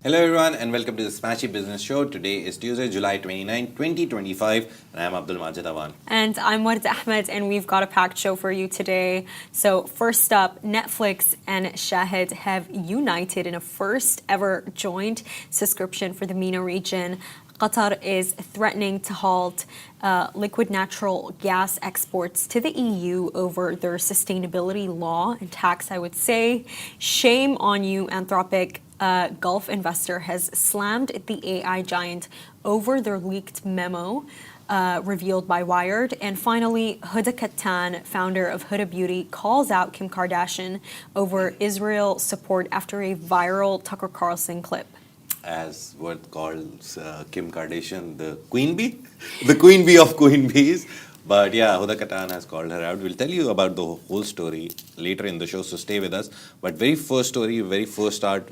Hello everyone and welcome to the Smashy Business Show. Today is Tuesday, July 29, 2025 and I'm Abdul Majid Awan. And I'm Warda Ahmed and we've got a packed show for you today. So first up, Netflix and Shahid have united in a first ever joint subscription for the MENA region. Qatar is threatening to halt liquid natural gas exports to the EU over their sustainability law and tax, I would say. Shame on you, Anthropic. Gulf investor has slammed the AI giant over their leaked memo revealed by Wired. And finally, Kattan, founder of Huda Beauty, calls out Kim Kardashian over Israel support after a viral Tucker Carlson clip. As what calls Kim Kardashian the queen bee, the queen bee of queen bees. But yeah, Huda-Kim has called her out. We'll tell you about the whole story later in the show, so stay with us. But very first story, very first start,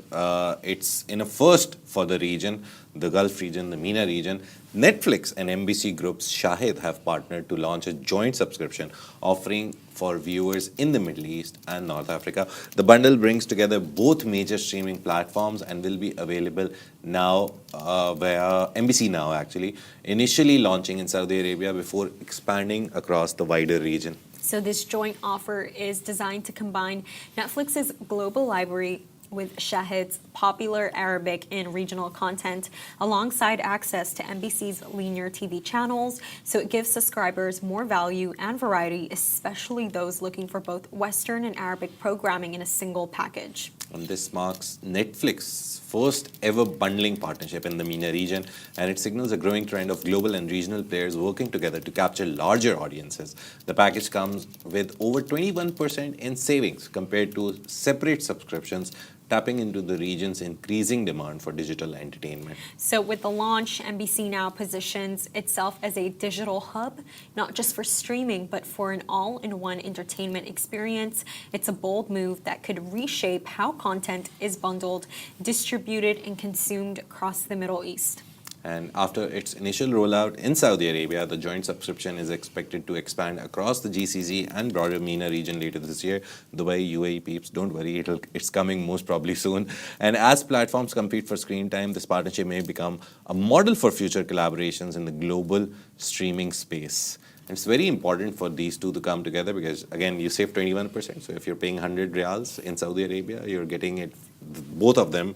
it's in a first for the region, the Gulf region, the MENA region. Netflix and NBC Group's Shahid have partnered to launch a joint subscription offering for viewers in the Middle East and North Africa. The bundle brings together both major streaming platforms and will be available now via NBC Now, actually, initially launching in Saudi Arabia before expanding across the wider region. So this joint offer is designed to combine Netflix's global library with Shahid's popular Arabic and regional content alongside access to NBC's linear TV channels. So it gives subscribers more value and variety, especially those looking for both Western and Arabic programming in a single package. And this marks Netflix's first ever bundling partnership in the MENA region, and it signals a growing trend of global and regional players working together to capture larger audiences. The package comes with over 21% in savings compared to separate subscriptions, tapping into the region's increasing demand for digital entertainment. So with the launch, NBC Now positions itself as a digital hub, not just for streaming, but for an all-in-one entertainment experience. It's a bold move that could reshape how content is bundled, distributed, and consumed across the Middle East. And after its initial rollout in Saudi Arabia, the joint subscription is expected to expand across the GCC and broader MENA region later this year. Dubai, UAE peeps, don't worry, it's coming most probably soon. And as platforms compete for screen time, this partnership may become a model for future collaborations in the global streaming space. And it's very important for these two to come together because, again, you save 21%. So if you're paying 100 riyals in Saudi Arabia, you're getting it, both of them,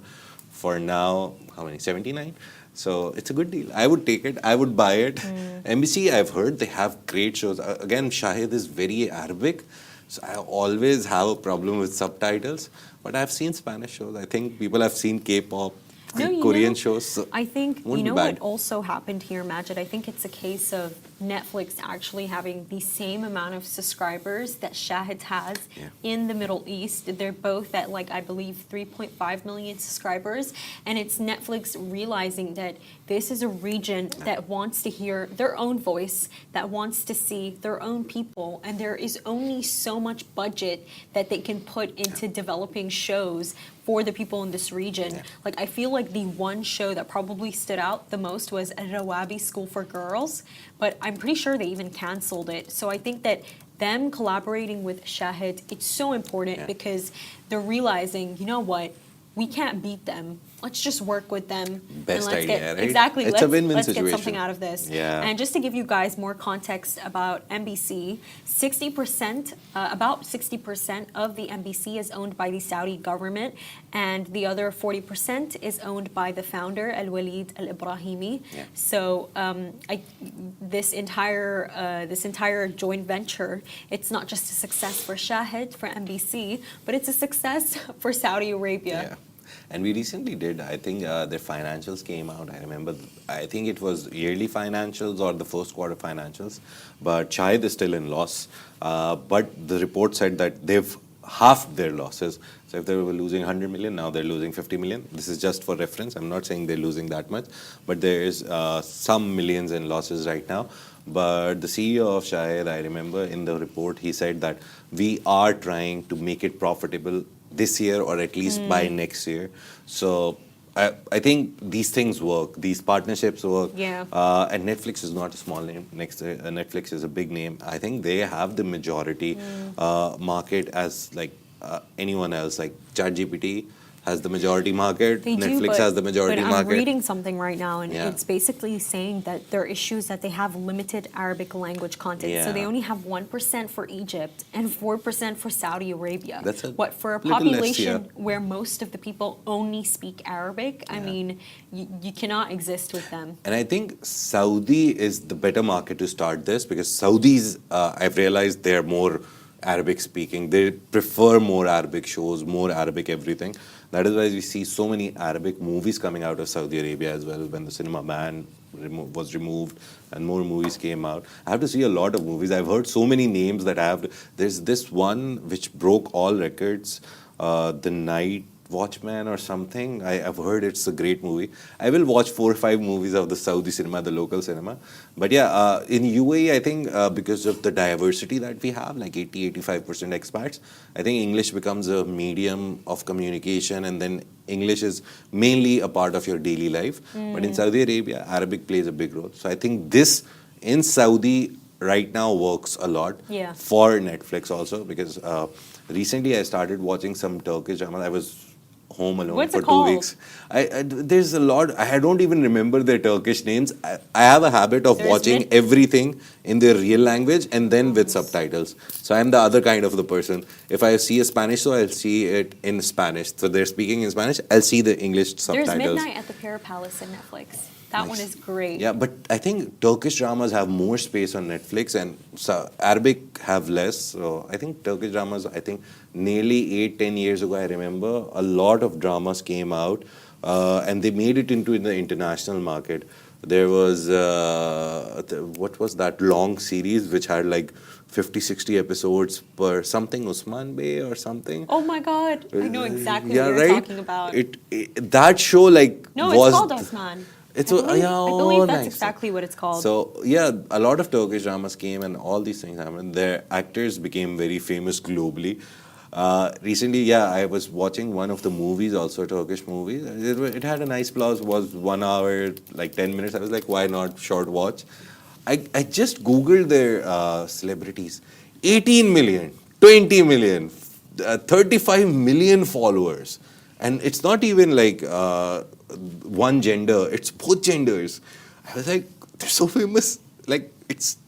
for now, how many, 79? So it's a good deal. I would take it. I would buy it. NBC, I've heard they have great shows. Again, Shahid is very Arabic, so I always have a problem with subtitles. But I've seen Spanish shows. I think people have seen K-pop, Korean shows. So I think, what also happened here, Majid? I think it's a case of Netflix actually having the same amount of subscribers that Shahid has in the Middle East. They're both at, I believe, 3.5 million subscribers. And it's Netflix realizing that this is a region that wants to hear their own voice, that wants to see their own people. And there is only so much budget that they can put into developing shows for the people in this region. I feel like the one show that probably stood out the most was Rawabi School for Girls, but I'm pretty sure they even canceled it. So I think that them collaborating with Shahid, it's so important because they're realizing, you know what, we can't beat them. Let's just work with them. Best idea, right? Exactly. It's a win-win let's situation. Get something out of this. Yeah. And just to give you guys more context about NBC, 60%, about 60% of the NBC is owned by the Saudi government, and the other 40% is owned by the founder, Al-Walid Al-Ibrahimi. So this entire joint venture, it's not just a success for Shahid, for NBC, but it's a success for Saudi Arabia. Yeah. And we recently did, I think their financials came out. I remember, I think it was yearly financials or the first quarter financials. But Shahid is still in loss. But the report said that they've halved their losses. So if they were losing 100 million, now they're losing 50 million. This is just for reference. I'm not saying they're losing that much. But there is some millions in losses right now. But the CEO of Shahid, I remember in the report, he said that we are trying to make it profitable this year or at least by next year. So I think these things work. These partnerships work. Yeah. And Netflix is not a small name. Netflix is a big name. I think they have the majority market as anyone else. Like ChatGPT has the majority market. They do, Netflix has the majority but market. I'm reading something right now, and Yeah. it's basically saying that there are issues that they have limited Arabic language content. So they Yeah. only have 1% for Egypt and 4% for Saudi Arabia. That's a What for a little less, population yeah. where most of the people only speak Arabic? I mean, you cannot exist with them. And I think Saudi is the better market to start this because Saudis, I've realized they're more Arabic speaking. They prefer more Arabic shows, more Arabic everything. That is why we see so many Arabic movies coming out of Saudi Arabia as well when the cinema ban was removed and more movies came out. I have to see a lot of movies. I've heard so many names that I have to, there's this one which broke all records, The Night Watchman or something. I've heard it's a great movie. I will watch 4 or 5 movies of the Saudi cinema, the local cinema. But yeah, in UAE, I think because of the diversity that we have, like 80-85% expats, I think English becomes a medium of communication, and then English is mainly a part of your daily life. But in Saudi Arabia, Arabic plays a big role. So I think this in Saudi right now works a lot Yeah. for Netflix also because recently I started watching some Turkish drama. I was home alone What's for it 2 called? weeks. There's a lot. I don't even remember their Turkish names. I have a habit of There's watching Min- everything in their real language and then with subtitles. So I'm the other kind of the person. If I see a Spanish show, I'll see it in Spanish. So they're speaking in Spanish. I'll see the English There's subtitles. Midnight at the Pear Palace in Netflix. That one is great. Yeah, but I think Turkish dramas have more space on Netflix and Arabic have less. So I think Turkish dramas, I think nearly 8-10 years ago, I remember a lot of dramas came out and they made it into the international market. There was, what was that long series which had like 50-60 episodes per something, Usman Bey or something? Oh my God, I know exactly Yeah, what you're right? talking about. That show like No, was... it's called Osman. It's I believe, yeah, I oh, believe that's nice. exactly what it's called. So yeah, a lot of Turkish dramas came and all these things happened. Their actors became very famous globally. Recently, yeah, I was watching one of the movies, also a Turkish movie. It had a nice plot, was 1 hour, like 10 minutes. I was like, why not short watch? I just Googled their celebrities. 18 million, 20 million, 35 million followers. And it's not even like one gender, it's both genders. I was like, they're so famous. Like, it's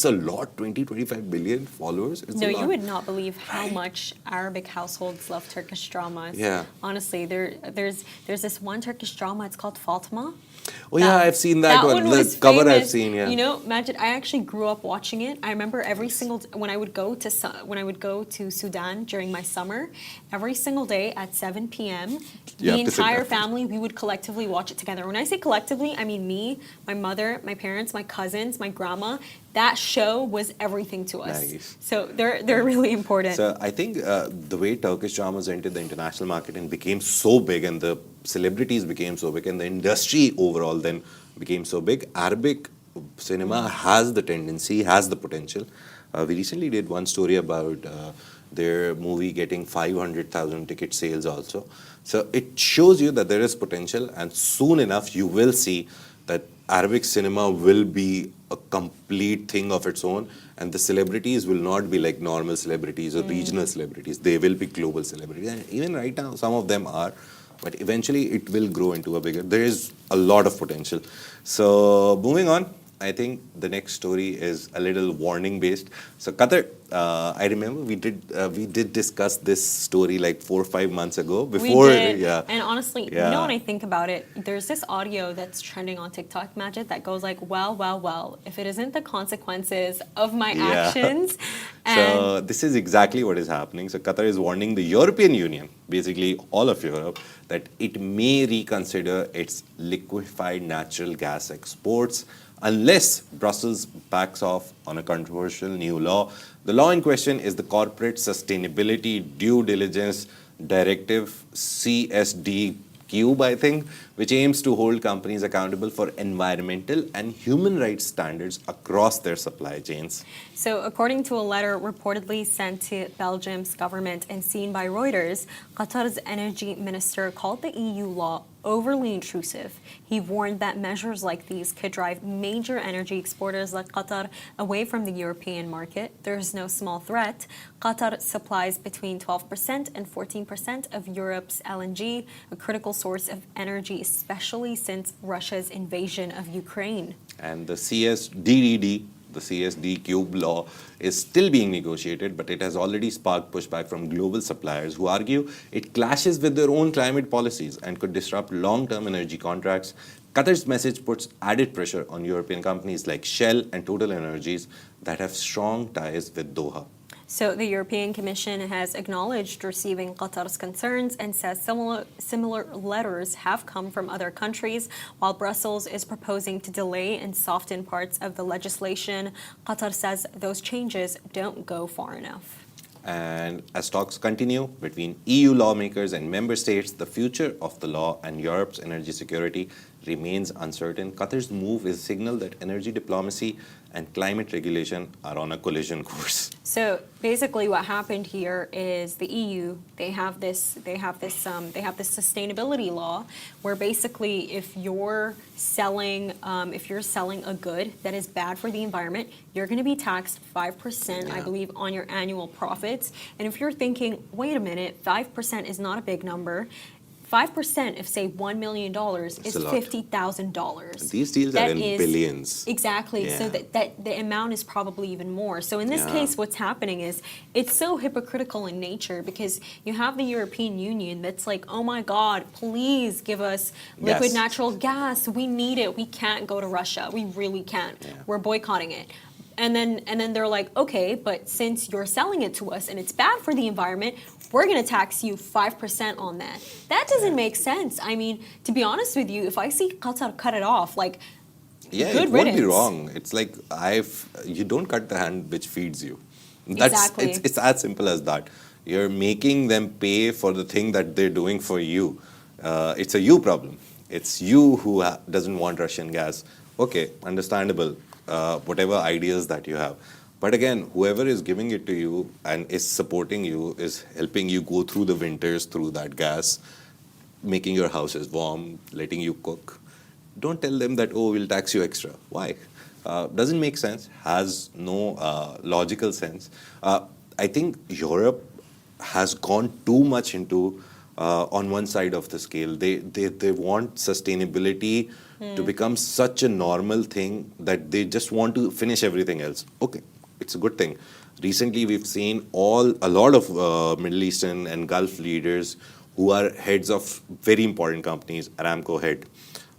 a lot, 25 billion followers. It's No, a you lot. would not believe how much Arabic households love Turkish dramas. Yeah. Honestly, there's this one Turkish drama. It's called Fatma. Oh yeah, I've seen that one. The Was cover famous. I've seen, yeah. You know, Majid, I actually grew up watching it. I remember every single when I would go to Sudan during my summer, every single day at 7 p.m. You the have to sit entire down. family we would collectively watch it together. When I say collectively, I mean me, my mother, my parents, my cousins, my grandma. That show was everything to us. Nice. So they're really important. So I think the way Turkish dramas entered the international market and became so big, and the celebrities became so big, and the industry overall then became so big, Arabic cinema has the tendency, has the potential. We recently did one story about their movie getting 500,000 ticket sales also. So it shows you that there is potential, and soon enough you will see that Arabic cinema will be a complete thing of its own, and the celebrities will not be like normal celebrities or regional celebrities. They will be global celebrities. And even right now, some of them are, but eventually it will grow into a bigger. There is a lot of potential. So moving on, I think the next story is a little warning based. So Qatar, I remember we did discuss this story like 4 or 5 months ago. Before, we did. yeah. And honestly, you know, when I think about it, there's this audio that's trending on TikTok, Majid, that goes like, well, if it isn't the consequences of my actions. So this is exactly what is happening. So Qatar is warning the European Union, basically all of Europe, that it may reconsider its liquefied natural gas exports unless Brussels backs off on a controversial new law. The law in question is the Corporate Sustainability Due Diligence Directive, CSD Cube, I think, which aims to hold companies accountable for environmental and human rights standards across their supply chains. So, according to a letter reportedly sent to Belgium's government and seen by Reuters, Qatar's energy minister called the EU law overly intrusive. He warned that measures like these could drive major energy exporters like Qatar away from the European market. There is no small threat. Qatar supplies between 12% and 14% of Europe's LNG, a critical source of energy, especially since Russia's invasion of Ukraine. And the CSDDD, the CSD Cube law, is still being negotiated, but it has already sparked pushback from global suppliers who argue it clashes with their own climate policies and could disrupt long-term energy contracts. Qatar's message puts added pressure on European companies like Shell and Total Energies that have strong ties with Doha. So the European Commission has acknowledged receiving Qatar's concerns and says similar letters have come from other countries. While Brussels is proposing to delay and soften parts of the legislation, Qatar says those changes don't go far enough. And as talks continue between EU lawmakers and member states, the future of the law and Europe's energy security remains uncertain. Qatar's move is a signal that energy diplomacy and climate regulation are on a collision course. So basically, what happened here is the EU they have this sustainability law where basically if you're selling a good that is bad for the environment, you're going to be taxed 5%, I believe, on your annual profits. And if you're thinking, wait a minute, 5% is not a big number. 5% of, say, $1 million is $50,000. These deals are in billions. Exactly. Yeah. So that the amount is probably even more. So in this case, what's happening is it's so hypocritical in nature because you have the European Union that's like, oh my God, please give us liquid natural gas. We need it. We can't go to Russia. We really can't. Yeah. We're boycotting it. And then they're like, okay, but since you're selling it to us and it's bad for the environment, we're going to tax you 5% on that. That doesn't make sense. I mean, to be honest with you, if I see Qatar cut it off, like, it won't be wrong. It's like you don't cut the hand which feeds you. Exactly. It's as simple as that. You're making them pay for the thing that they're doing for you. It's a you problem. It's you who doesn't want Russian gas. Okay, understandable. Whatever ideas that you have. But again, whoever is giving it to you and is supporting you is helping you go through the winters through that gas, making your houses warm, letting you cook. Don't tell them that, oh, we'll tax you extra. Why? Doesn't make sense, has no logical sense. I think Europe has gone too much into on one side of the scale. They want sustainability to become such a normal thing that they just want to finish everything else. Okay, it's a good thing. Recently, we've seen a lot of Middle Eastern and Gulf leaders who are heads of very important companies. Aramco head,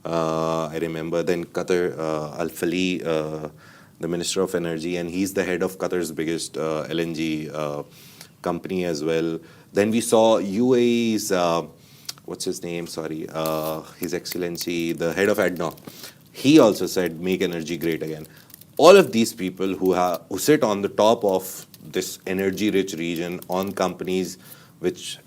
I remember. Then Qatar, Al Fali, the Minister of Energy, and he's the head of Qatar's biggest LNG company as well. Then we saw UAE's, what's his name? Sorry, His Excellency, the head of ADNOC. He also said, make energy great again. All of these people who sit on the top of this energy-rich region on companies which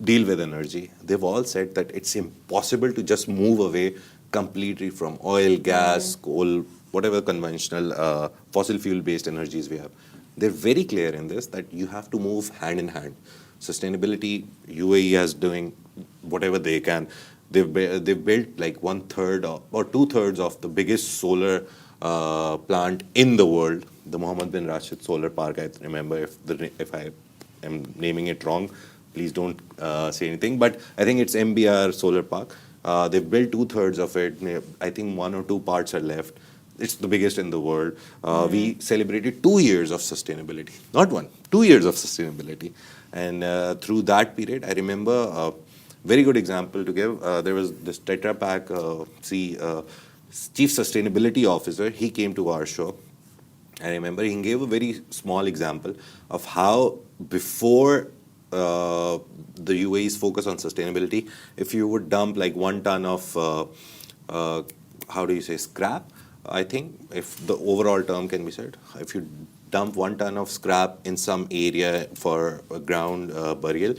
deal with energy, they've all said that it's impossible to just move away completely from oil, gas, coal, whatever conventional fossil fuel-based energies we have. They're very clear in this that you have to move hand in hand. Sustainability, UAE is doing whatever they can. They've built like 1/3 or 2/3 of the biggest solar plant in the world, the Mohammed bin Rashid Solar Park. I remember, if I am naming it wrong, please don't say anything. But I think it's MBR Solar Park. They've built 2/3 of it. I think 1 or 2 parts are left. It's the biggest in the world. We celebrated 2 years of sustainability, not 1, 2 years of sustainability. And through that period, I remember a very good example to give. There was this Tetra Pak Chief Sustainability Officer. He came to our show. I remember he gave a very small example of how before the UAE's focus on sustainability, if you would dump like 1 ton of, scrap, I think, if the overall term can be said, if you dump 1 ton of scrap in some area for a ground burial,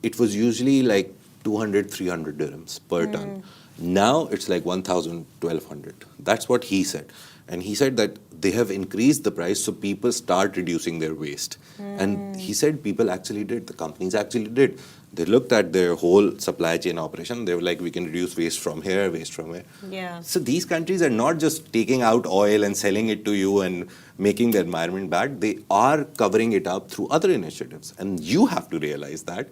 it was usually like 200, 300 dirhams per ton. Now it's like 1,000, 1,200. That's what he said. And he said that they have increased the price so people start reducing their waste. And he said people actually did, the companies actually did. They looked at their whole supply chain operation. They were like, we can reduce waste from here, waste from here. Yeah. So these countries are not just taking out oil and selling it to you and making the environment bad. They are covering it up through other initiatives. And you have to realize that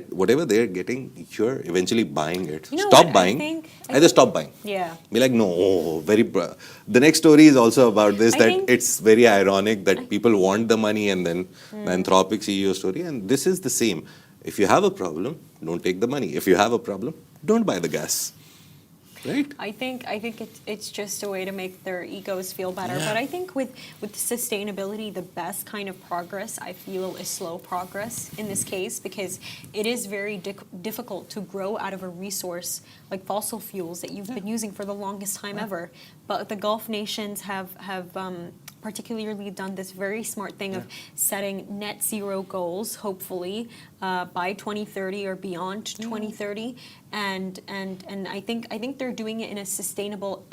whatever they're getting, you're eventually buying it. You know Stop what, buying. Either stop buying. Yeah. Be like, no, the next story is also about this, it's very ironic that people want the money, and then the Anthropic CEO story. And this is the same. If you have a problem, don't take the money. If you have a problem, don't buy the gas. Right? I think it's just a way to make their egos feel better. But I think with sustainability, the best kind of progress, I feel, is slow progress in this case, because it is very difficult to grow out of a resource like fossil fuels that you've been using for the longest time ever. But the Gulf nations have particularly done this very smart thing of setting net zero goals, hopefully, by 2030 or beyond 2030. And I think they're doing it in a sustainable,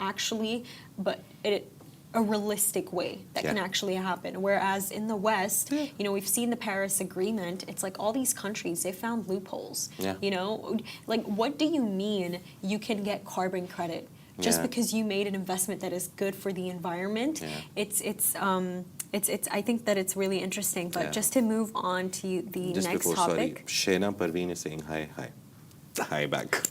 but a realistic way that can actually happen. Whereas in the West, you know, we've seen the Paris Agreement. It's like all these countries, they found loopholes. You know, like, what do you mean you can get carbon credit just because you made an investment that is good for the environment? It's I think that it's really interesting. But just to move on to the next topic. Shena Parveen is saying hi back.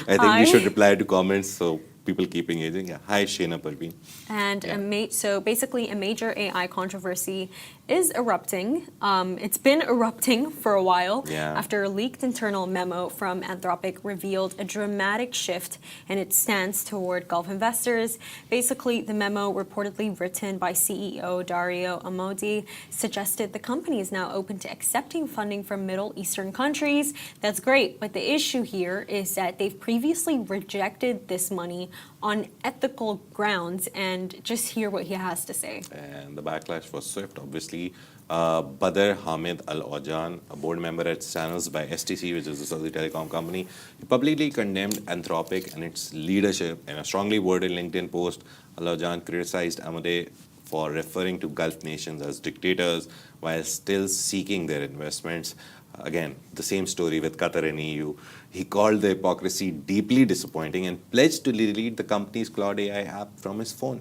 I think we should reply to comments so people keep engaging. Yeah, hi Shena Parveen. And so basically a major AI controversy is erupting. It's been erupting for a while after a leaked internal memo from Anthropic revealed a dramatic shift in its stance toward Gulf investors. Basically, the memo, reportedly written by CEO Dario Amodi, suggested the company is now open to accepting funding from Middle Eastern countries. That's great, but the issue here is that they've previously rejected this money on ethical grounds, and just hear what he has to say. And the backlash was swift, obviously. Badr Hamid Al-Ojan, a board member at Channels by STC, which is a Saudi telecom company, he publicly condemned Anthropic and its leadership. In a strongly worded LinkedIn post, Al-Ojan criticized Amade for referring to Gulf nations as dictators while still seeking their investments. Again, the same story with Qatar and EU. He called the hypocrisy deeply disappointing and pledged to delete the company's Cloud AI app from his phone.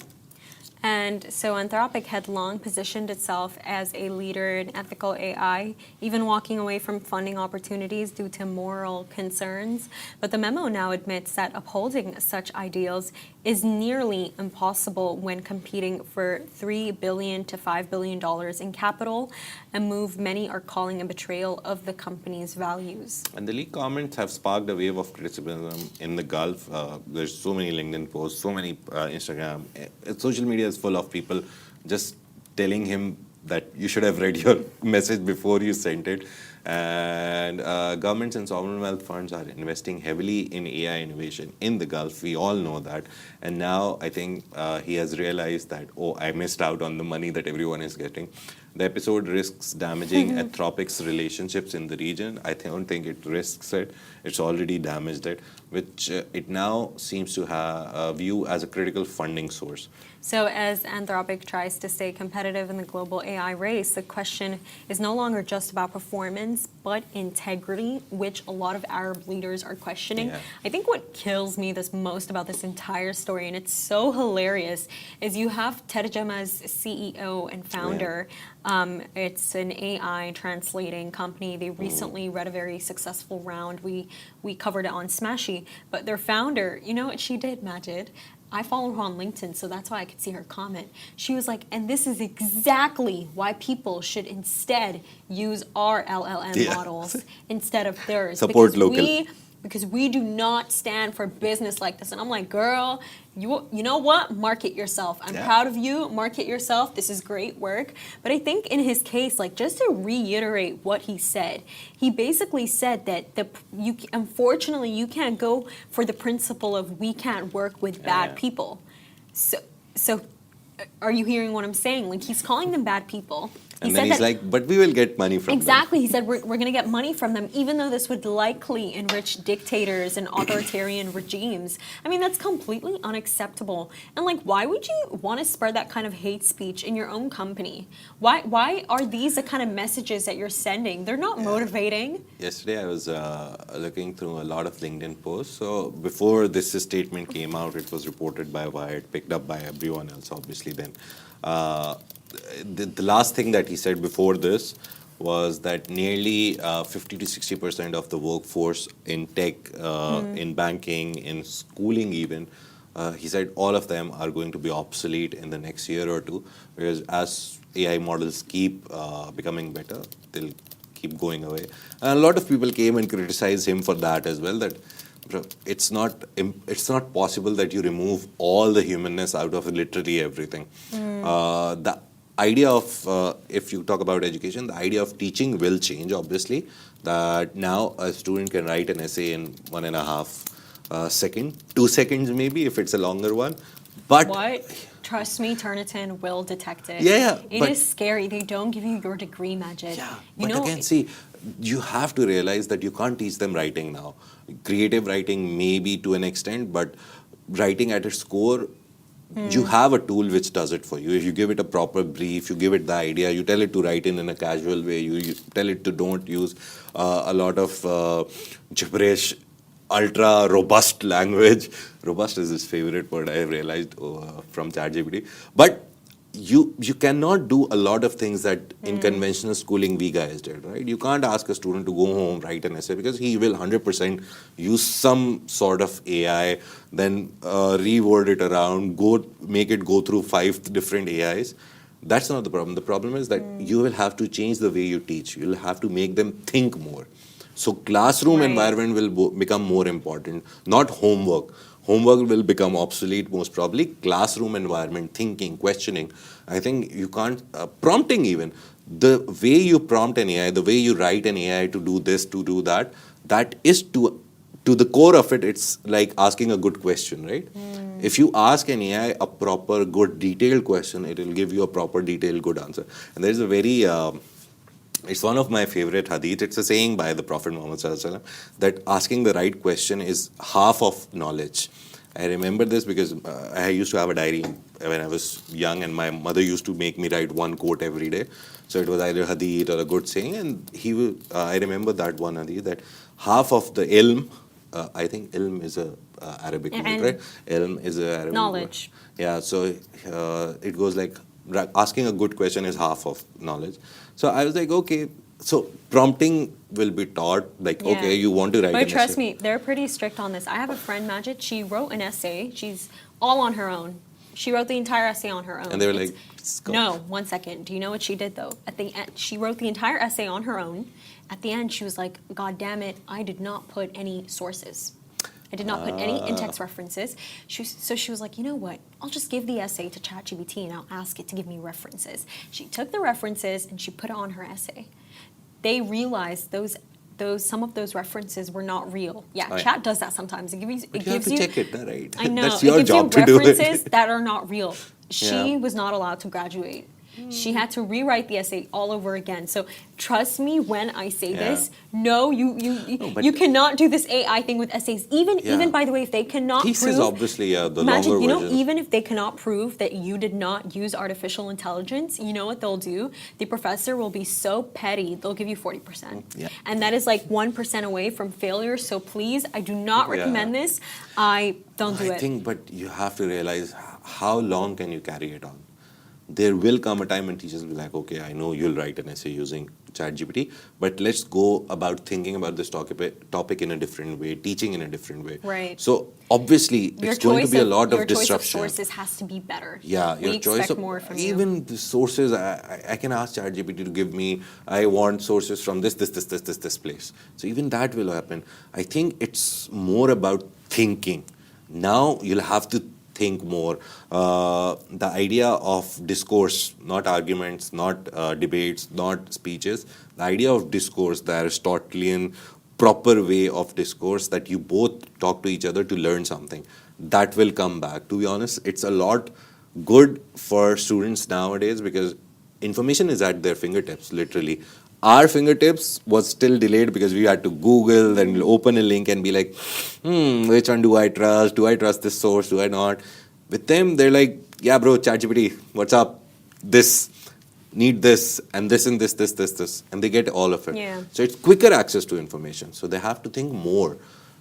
And so Anthropic had long positioned itself as a leader in ethical AI, even walking away from funding opportunities due to moral concerns. But the memo now admits that upholding such ideals is nearly impossible when competing for $3 billion to $5 billion in capital, a move many are calling a betrayal of the company's values. And the leaked comments have sparked a wave of criticism in the Gulf. There's so many LinkedIn posts, so many Instagram. Social media is full of people just telling him that you should have read your message before you sent it. And governments and sovereign wealth funds are investing heavily in AI innovation in the Gulf. We all know that. And now I think he has realized that, oh, I missed out on the money that everyone is getting. The episode risks damaging Anthropic's relationships in the region. I don't think it risks it. It's already damaged it, which it now seems to view as a critical funding source. So as Anthropic tries to stay competitive in the global AI race, the question is no longer just about performance, but integrity, which a lot of Arab leaders are questioning. Yeah. I think what kills me the most about this entire story, and it's so hilarious, is you have Terjema's CEO and founder. It's an AI translating company. They recently read a very successful round. We covered it on Smashy. But their founder, you know what she did, Majid? I follow her on LinkedIn, so that's why I could see her comment. She was like, and this is exactly why people should instead use our LLM models instead of theirs. Support local. Because we do not stand for business like this. And I'm like, girl, you know what? Market yourself. I'm proud of you. Market yourself. This is great work. But I think in his case, like, just to reiterate what he said, he basically said that unfortunately you can't go for the principle of we can't work with bad people. So are you hearing what I'm saying? Like, he's calling them bad people, And then he's like, but we will get money from exactly. He said, we're going to get money from them, even though this would likely enrich dictators and authoritarian regimes. I mean, that's completely unacceptable. And like, why would you want to spread that kind of hate speech in your own company? Why are these the kind of messages that you're sending? They're not motivating. Yesterday, I was looking through a lot of LinkedIn posts. So before this statement came out, it was reported by Wired, picked up by everyone else, obviously then. The last thing that he said before this was that nearly 50 to 60% of the workforce in tech, in banking, in schooling even, he said all of them are going to be obsolete in the next year or two, because as AI models keep becoming better, they'll keep going away. And a lot of people came and criticized him for that as well, that it's not possible that you remove all the humanness out of literally everything. The idea of, if you talk about education, the idea of teaching will change, obviously, that now a student can write an essay in 1.5 second, 2 seconds maybe, if it's a longer one. But what? Trust me, Turnitin will detect it. Yeah, it is scary. They don't give you your degree, Majid. Yeah, you but know, again, see, you have to realize that you can't teach them writing now. Creative writing maybe to an extent, but writing at its core, you have a tool which does it for you. If you give it a proper brief, you give it the idea, you tell it to write in a casual way, you tell it to don't use a lot of gibberish, ultra robust language. Robust is his favorite word, I have realized from ChatGPT. But you cannot do a lot of things that in conventional schooling we guys did, right? You can't ask a student to go home, write an essay, because he will 100% use some sort of AI, then reword it around, make it go through 5 different AIs. That's not the problem. The problem is that you will have to change the way you teach. You'll have to make them think more. So classroom environment will become more important, not homework. Homework will become obsolete most probably. Classroom environment, thinking, questioning. I think you can't, prompting even. The way you prompt an AI, the way you write an AI to do this, to do that, that is to the core of it, it's like asking a good question, right? If you ask an AI a proper, good, detailed question, it will give you a proper, detailed, good answer. And there's a very... it's one of my favorite hadith. It's a saying by the Prophet Muhammad ﷺ that asking the right question is half of knowledge. I remember this because I used to have a diary when I was young, and my mother used to make me write one quote every day. So it was either hadith or a good saying, and I remember that one hadith, that half of the ilm, I think ilm is a Arabic word, right? Ilm is a Arabic knowledge. Word. Yeah, so it goes like asking a good question is half of knowledge. So I was like, okay, so prompting will be taught, like, okay, you want to write an essay. But trust me, they're pretty strict on this. I have a friend, Majid, she wrote an essay. She's all on her own. She wrote the entire essay on her own. And they were like, no, 1 second. Do you know what she did, though? At the end, she wrote the entire essay on her own. At the end, she was like, God damn it, I did not put any sources. I did not put any in-text references. So she was like, you know what? I'll just give the essay to ChatGPT and I'll ask it to give me references. She took the references and she put it on her essay. They realized some of those references were not real. Yeah, Chat does that sometimes. It gives you have to check it, right? I know. That's your job to do it. It gives you references that are not real. She was not allowed to graduate. She had to rewrite the essay all over again. So trust me when I say this. No, you cannot do this AI thing with essays. Even by the way, if they cannot thesis prove, is obviously the Magic, longer version. even if they cannot prove that you did not use artificial intelligence, you know what they'll do? The professor will be so petty, they'll give you 40%. And that is like 1% away from failure. So please, I do not recommend this. Don't do it. I think, but you have to realize, how long can you carry it on? There will come a time when teachers will be like, okay, I know you'll write an essay using ChatGPT, but let's go about thinking about this topic in a different way, teaching in a different way. Right. So obviously, it's going to be a lot of disruption. Your choice of sources has to be better. Yeah, your choice of more from even the sources. I can ask ChatGPT to give me, I want sources from this place. So even that will happen. I think it's more about thinking. Now you'll have to think more. The idea of discourse, not arguments, not debates, not speeches. The idea of discourse, the Aristotelian proper way of discourse, that you both talk to each other to learn something, that will come back. To be honest, it's a lot good for students nowadays, because information is at their fingertips, literally. Our fingertips was still delayed because we had to Google, then open a link and be like, which one do I trust? Do I trust this source? Do I not? With them, they're like, yeah, bro, ChatGPT, what's up? This, need this, and this, and this. And they get all of it. Yeah. So it's quicker access to information. So they have to think more.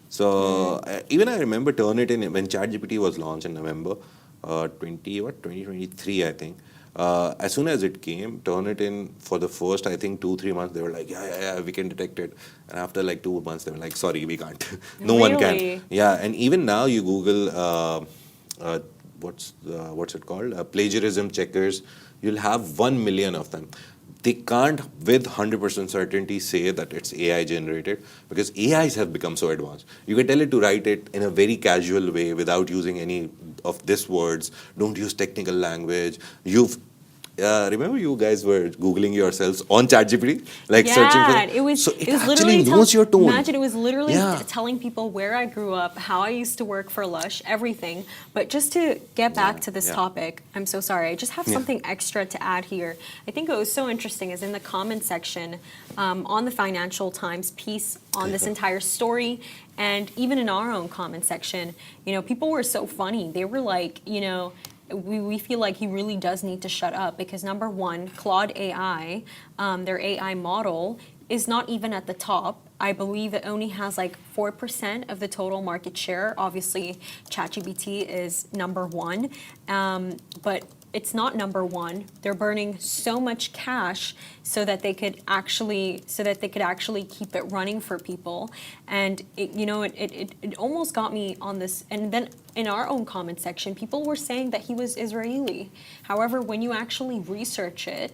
So even I remember Turnitin, when ChatGPT was launched in November 2023, I think. As soon as it came, Turnitin for the first, I think, 2-3 months, they were like, yeah, we can detect it. And after like 2 months, they were like, sorry, we can't. No one can. Yeah, and even now you Google, what's it called? Plagiarism checkers. You'll have 1 million of them. They can't with 100% certainty say that it's AI generated because AIs have become so advanced. You can tell it to write it in a very casual way without using any of these words. Don't use technical language. Remember you guys were Googling yourselves on ChatGPT? Like searching for it was actually literally knows your tone. Imagine it was literally telling people where I grew up, how I used to work for Lush, everything. But just to get back to this topic, I'm so sorry. I just have something extra to add here. I think what was so interesting is in the comment section on the Financial Times piece on this entire story, and even in our own comment section, people were so funny. They were like, we feel like he really does need to shut up because number one, Claude AI, their AI model, is not even at the top. I believe it only has like 4% of the total market share. Obviously, ChatGPT is number one, but it's not number one. They're burning so much cash so that they could actually keep it running for people. And it almost got me on this. And then in our own comment section, people were saying that he was Israeli. However, when you actually research it,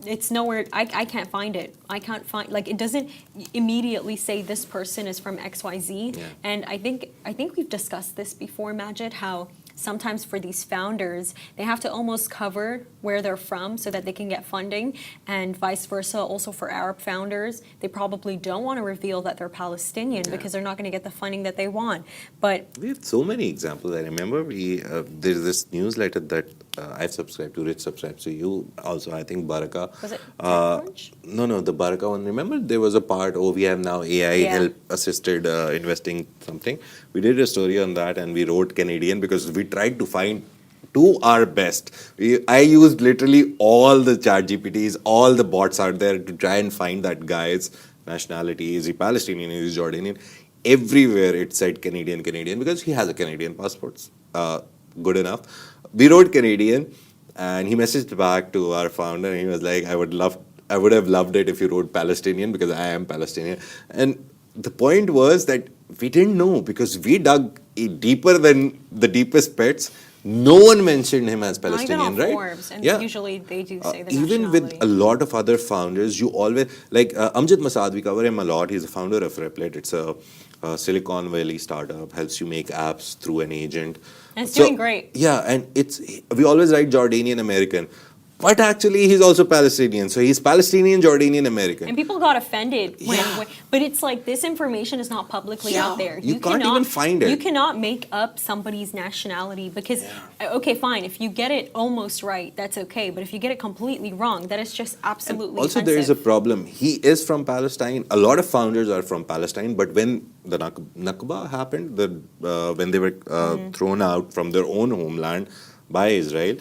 it's nowhere. I can't find it. I can't find, like, it doesn't immediately say this person is from XYZ. Yeah. And I think we've discussed this before, Majid, how sometimes for these founders, they have to almost cover where they're from so that they can get funding, and vice versa. Also for Arab founders, they probably don't want to reveal that they're Palestinian because they're not going to get the funding that they want. But we have so many examples. I remember there's this newsletter that I've subscribed to, Rich subscribed to. You also, I think Baraka. Was it TechCrunch? No, the Baraka one. Remember there was a part, we have now AI help assisted investing something. We did a story on that and we wrote Canadian because we tried to find to our best. I used literally all the ChatGPTs, all the bots out there to try and find that guy's nationality. Is he Palestinian? Is he Jordanian? Everywhere it said Canadian because he has a Canadian passport. Good enough. We wrote Canadian and he messaged back to our founder and he was like, I would have loved it if you wrote Palestinian because I am Palestinian. And the point was that we didn't know because we dug deeper than the deepest pits. No one mentioned him as Palestinian, not even on right? Forbes, and usually they do say the even nationality. with a lot of other founders, you always, like Amjad Masad, we cover him a lot. He's the founder of Replit. It's a Silicon Valley startup, helps you make apps through an agent. And it's doing great. Yeah, and we always write Jordanian American. But actually, he's also Palestinian. So he's Palestinian, Jordanian, American. And people got offended. But it's like this information is not publicly out there. You can't even find it. You cannot make up somebody's nationality because, okay, fine, if you get it almost right, that's okay. But if you get it completely wrong, that is just absolutely and also, offensive. there is a problem. He is from Palestine. A lot of founders are from Palestine. But when the Nakba happened, when they were thrown out from their own homeland by Israel,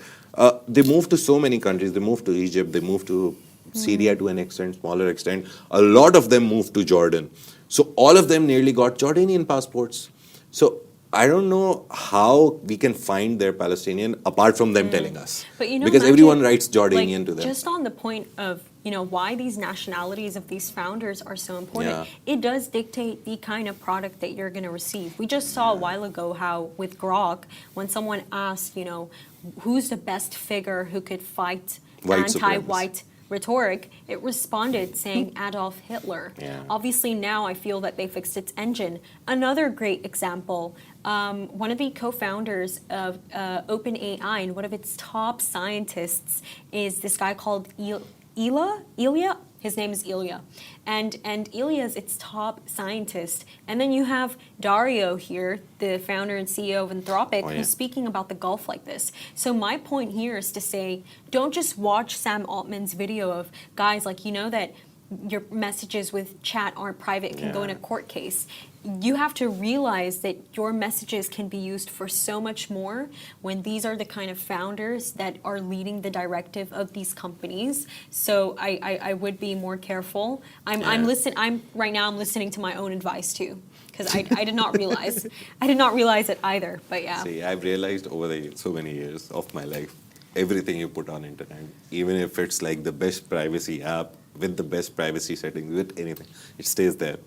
they moved to so many countries. They moved to Egypt. They moved to Syria to an extent, smaller extent. A lot of them moved to Jordan. So all of them nearly got Jordanian passports. So I don't know how we can find their Palestinian apart from them telling us. But because everyone writes Jordanian to them. Just on the point of why these nationalities of these founders are so important, it does dictate the kind of product that you're going to receive. We just saw a while ago how with Grok, when someone asked, who's the best figure who could fight anti-white rhetoric, it responded saying Adolf Hitler. Obviously now I feel that they fixed its engine. Another great example, one of the co-founders of OpenAI and one of its top scientists is this guy called Ilya His name is Ilya. And Ilya is its top scientist. And then you have Dario here, the founder and CEO of Anthropic, who's speaking about the Gulf like this. So my point here is to say, don't just watch Sam Altman's video of guys like, you know that your messages with chat aren't private, can go in a court case. You have to realize that your messages can be used for so much more when these are the kind of founders that are leading the directive of these companies. So I would be more careful. I'm right now I'm listening to my own advice too, because I did not realize it either. But yeah. See, I've realized over so many years of my life, everything you put on internet, even if it's like the best privacy app with the best privacy settings, with anything, it stays there.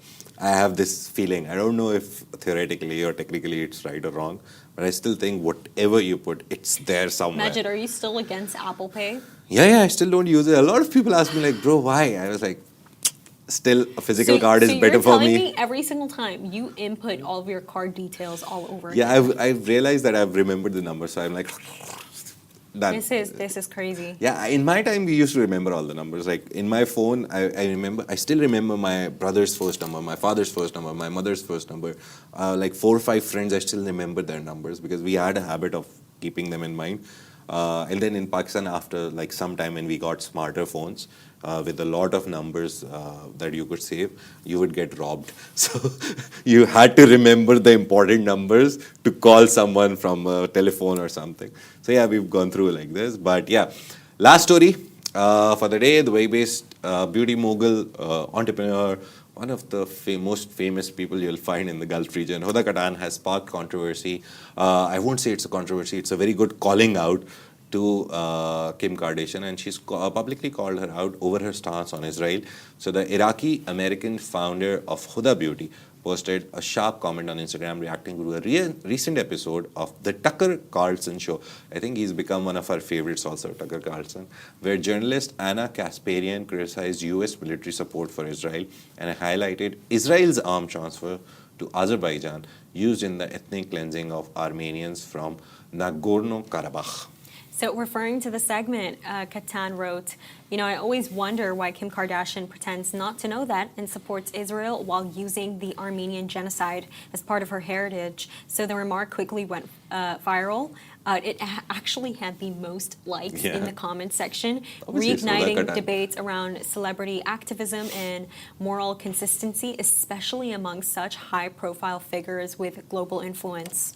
I have this feeling, I don't know if theoretically or technically it's right or wrong, but I still think whatever you put, it's there somewhere. Majid, are you still against Apple Pay? Yeah, I still don't use it. A lot of people ask me like, bro, why? I was like, still a physical card is better for me. So you're telling me every single time you input all of your card details all over again? Yeah, I've realized that I've remembered the number, so I'm like, done. This is crazy. Yeah, in my time, we used to remember all the numbers. Like in my phone, I still remember my brother's first number, my father's first number, my mother's first number. Like 4 or 5 friends, I still remember their numbers because we had a habit of keeping them in mind. And then in Pakistan, after like some time when we got smarter phones, with a lot of numbers that you could save, you would get robbed. So you had to remember the important numbers to call someone from a telephone or something. So yeah, we've gone through like this. But yeah, last story for the day, the Dubai-based beauty mogul, entrepreneur, one of the most famous people you'll find in the Gulf region, Huda-Kim, has sparked controversy. I won't say it's a controversy, it's a very good calling out to Kim Kardashian, and she's publicly called her out over her stance on Israel. So the Iraqi-American founder of Huda Beauty posted a sharp comment on Instagram reacting to a recent episode of the Tucker Carlson show. I think he's become one of our favorites also, Tucker Carlson, where journalist Anna Kasparian criticized US military support for Israel and highlighted Israel's arms transfer to Azerbaijan used in the ethnic cleansing of Armenians from Nagorno-Karabakh. So referring to the segment, Kattan wrote, I always wonder why Kim Kardashian pretends not to know that and supports Israel while using the Armenian genocide as part of her heritage. So the remark quickly went viral. It actually had the most likes in the comment section, reigniting debates around celebrity activism and moral consistency, especially among such high-profile figures with global influence.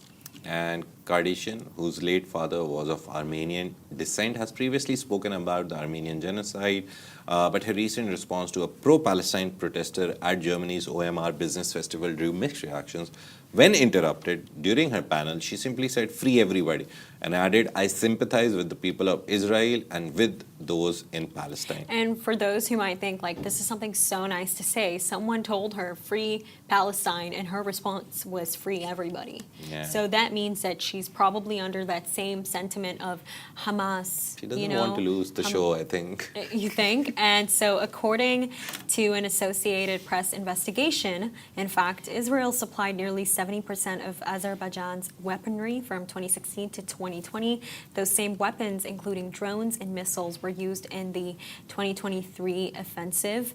And Kardashian, whose late father was of Armenian descent, has previously spoken about the Armenian genocide, but her recent response to a pro-Palestine protester at Germany's OMR Business Festival drew mixed reactions. When interrupted during her panel, she simply said, "Free everybody," and added, "I sympathize with the people of Israel and with those in Palestine." And for those who might think, like, this is something so nice to say, someone told her, "Free Palestine," and her response was, "Free everybody." Yeah. So that means that she's probably under that same sentiment of Hamas. She doesn't want to lose the show, I think. You think? And so according to an Associated Press investigation, in fact, Israel supplied nearly 70% of Azerbaijan's weaponry from 2016 to 2020. Those same weapons, including drones and missiles, were used in the 2023 offensive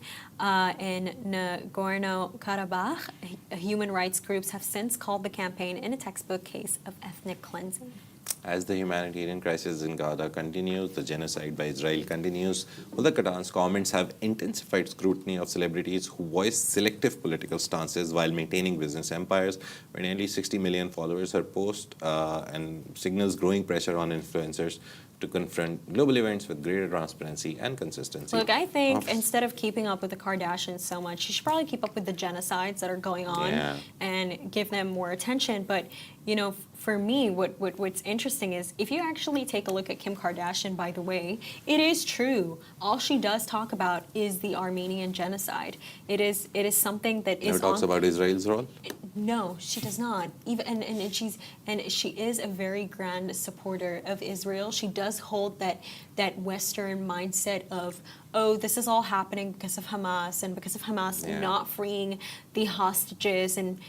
in Nagorno-Karabakh. Human rights groups have since called the campaign in a textbook case of ethnic cleansing. As the humanitarian crisis in Gaza continues, the genocide by Israel continues. Huda-Kim's comments have intensified scrutiny of celebrities who voice selective political stances while maintaining business empires. With nearly 60 million followers, her post and signals growing pressure on influencers to confront global events with greater transparency and consistency. Look, I think instead of keeping up with the Kardashians so much, she should probably keep up with the genocides that are going on and give them more attention. But, for me, what's interesting is if you actually take a look at Kim Kardashian, by the way, it is true. All she does talk about is the Armenian genocide. It is something that is. Never talks about Israel's role? No, she does not. Even and she is a very grand supporter of Israel. She does hold that Western mindset of, oh, this is all happening because of Hamas and because of Hamas not freeing the hostages and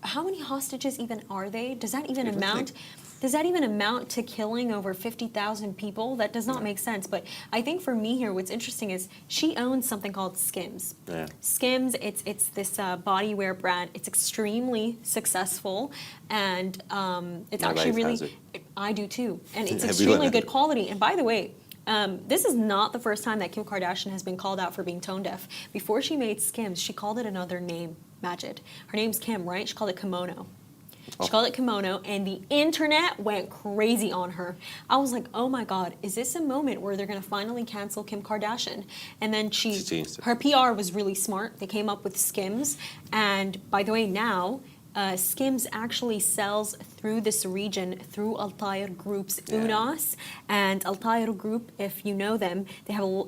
how many hostages even are they? Does that even It was amount? Does that even amount to killing over 50,000 people? That does not make sense. But I think for me here, what's interesting is she owns something called Skims. Yeah. Skims, it's this body wear brand. It's extremely successful, and it's My actually wife really. has it. I do too, and it's Everyone extremely has good it. quality. And by the way. This is not the first time that Kim Kardashian has been called out for being tone deaf. Before she made Skims, she called it another name, Majid. Her name's Kim, right? She called it Kimono. She called it Kimono, and the internet went crazy on her. I was like, oh my God, is this a moment where they're going to finally cancel Kim Kardashian? And then She changed it. her PR was really smart. They came up with Skims. And by the way, now, Skims actually sells through this region through Altair Group's UNAS. And Altair Group, if you know them,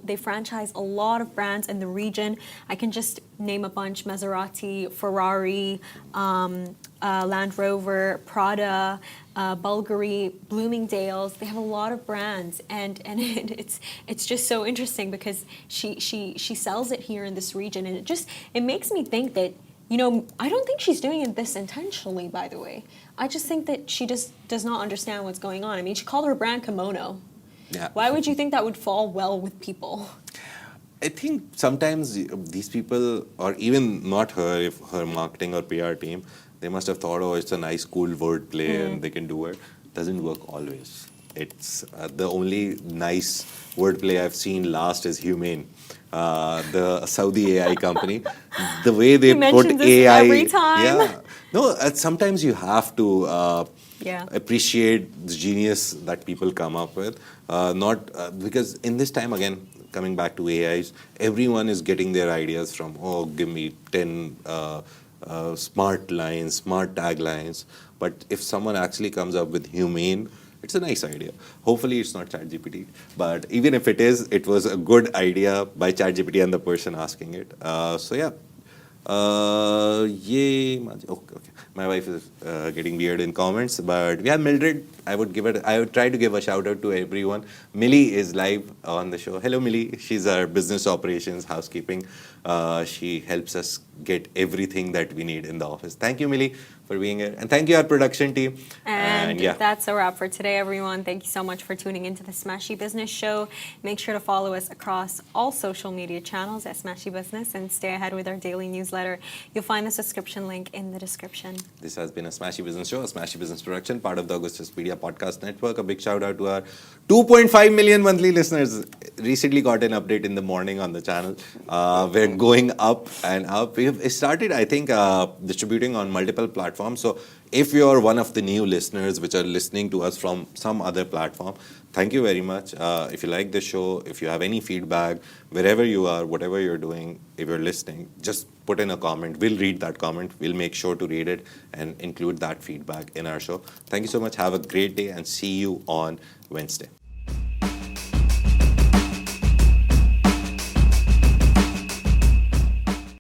they franchise a lot of brands in the region. I can just name a bunch: Maserati, Ferrari, Land Rover, Prada, Bulgari, Bloomingdale's. They have a lot of brands, and it's just so interesting because she sells it here in this region, and it makes me think that, you know, I don't think she's doing this intentionally, by the way. I just think that she just does not understand what's going on. I mean, she called her brand Kimono. Yeah. Why would you think that would fall well with people? I think sometimes these people, or even not her, if her marketing or PR team, they must have thought, oh, it's a nice, cool word play and they can do it. Doesn't work always. It's the only nice wordplay I've seen last is Humane, the Saudi AI company. The way they You put mention this AI, every time. yeah. No, sometimes you have to Yeah. appreciate the genius that people come up with. Not because in this time again, coming back to AIs, everyone is getting their ideas from, oh, give me 10 smart lines, smart taglines. But if someone actually comes up with humane, it's a nice idea. Hopefully it's not ChatGPT, but even if it is, it was a good idea by ChatGPT and the person asking it. So yeah. Yay. Okay. My wife is getting weird in comments, but we have Mildred. I would try to give a shout out to everyone. Millie is live on the show. Hello, Millie. She's our business operations housekeeping. She helps us get everything that we need in the office. Thank you, Millie, for being here. And thank you, our production team. And yeah. that's a wrap for today, everyone. Thank you so much for tuning into the Smashy Business Show. Make sure to follow us across all social media channels at Smashy Business and stay ahead with our daily newsletter. You'll find the subscription link in the description. This has been a Smashy Business Show, a Smashy Business production, part of the Augustus Media Podcast Network. A big shout out to our 2.5 million monthly listeners. Recently got an update in the morning on the channel. We're going up and up. We've started, I think, distributing on multiple platforms. So if you're one of the new listeners which are listening to us from some other platform, thank you very much. If you like the show, if you have any feedback, wherever you are, whatever you're doing, if you're listening, just put in a comment. We'll read that comment. We'll make sure to read it and include that feedback in our show. Thank you so much. Have a great day and see you on Wednesday.